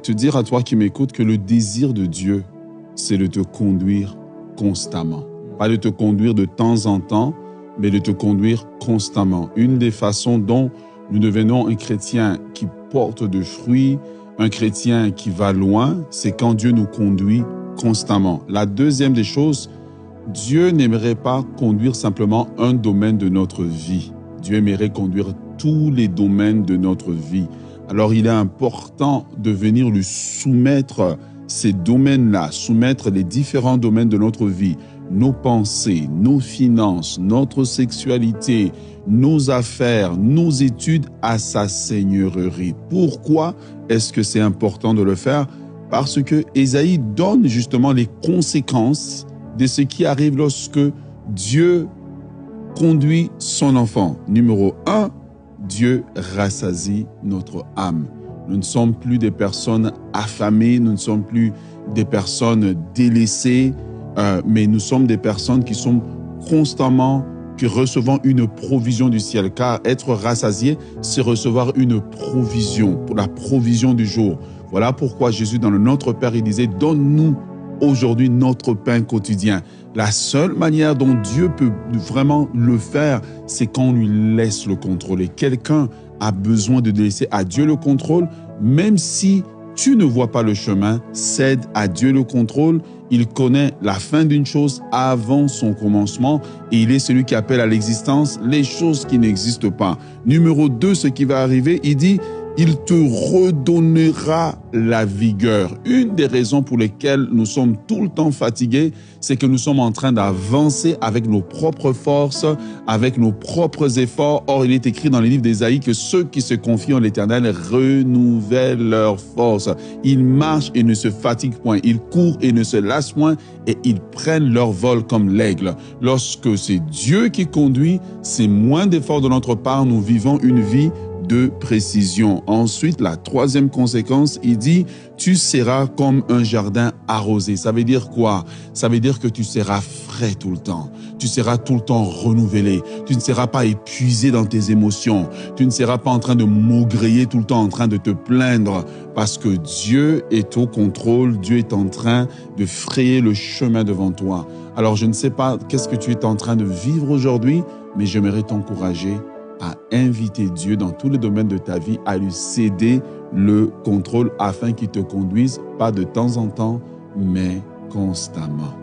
Te dire à toi qui m'écoutes que le désir de Dieu, c'est de te conduire constamment. Pas de te conduire de temps en temps, mais de te conduire constamment. Une des façons dont nous devenons un chrétien qui porte de fruits, un chrétien qui va loin, c'est quand Dieu nous conduit constamment. La deuxième des choses, Dieu n'aimerait pas conduire simplement un domaine de notre vie. Dieu aimerait conduire tous les domaines de notre vie. Alors, il est important de venir lui soumettre ces domaines-là, soumettre les différents domaines de notre vie, nos pensées, nos finances, notre sexualité, nos affaires, nos études à sa seigneurie. Pourquoi est-ce que c'est important de le faire? Parce que Ésaïe donne justement les conséquences de ce qui arrive lorsque Dieu conduit son enfant. Numéro 1, Dieu rassasie notre âme. Nous ne sommes plus des personnes affamées, nous ne sommes plus des personnes délaissées, mais nous sommes des personnes qui sont constamment, qui recevons une provision du ciel. Car être rassasié, c'est recevoir une provision, pour la provision du jour. Voilà pourquoi Jésus, dans le Notre Père, il disait, donne-nous aujourd'hui notre pain quotidien. La seule manière dont Dieu peut vraiment le faire, c'est quand on lui laisse le contrôle. Et quelqu'un a besoin de laisser à Dieu le contrôle, même si tu ne vois pas le chemin, cède à Dieu le contrôle. Il connaît la fin d'une chose avant son commencement et il est celui qui appelle à l'existence les choses qui n'existent pas. Numéro 2, ce qui va arriver, il dit, il te redonnera la vigueur. Une des raisons pour lesquelles nous sommes tout le temps fatigués, c'est que nous sommes en train d'avancer avec nos propres forces, avec nos propres efforts. Or, il est écrit dans les livres d'Ésaïe que ceux qui se confient en l'Éternel renouvellent leurs forces. Ils marchent et ne se fatiguent point. Ils courent et ne se lassent point et ils prennent leur vol comme l'aigle. Lorsque c'est Dieu qui conduit, c'est moins d'efforts de notre part. Nous vivons une vie de précision. Ensuite, la troisième conséquence, il dit, tu seras comme un jardin arrosé. Ça veut dire quoi? Ça veut dire que tu seras frais tout le temps. Tu seras tout le temps renouvelé. Tu ne seras pas épuisé dans tes émotions. Tu ne seras pas en train de maugréer tout le temps, en train de te plaindre, parce que Dieu est au contrôle. Dieu est en train de frayer le chemin devant toi. Alors, je ne sais pas qu'est-ce que tu es en train de vivre aujourd'hui, mais j'aimerais t'encourager à inviter Dieu dans tous les domaines de ta vie, à lui céder le contrôle afin qu'il te conduise, pas de temps en temps, mais constamment.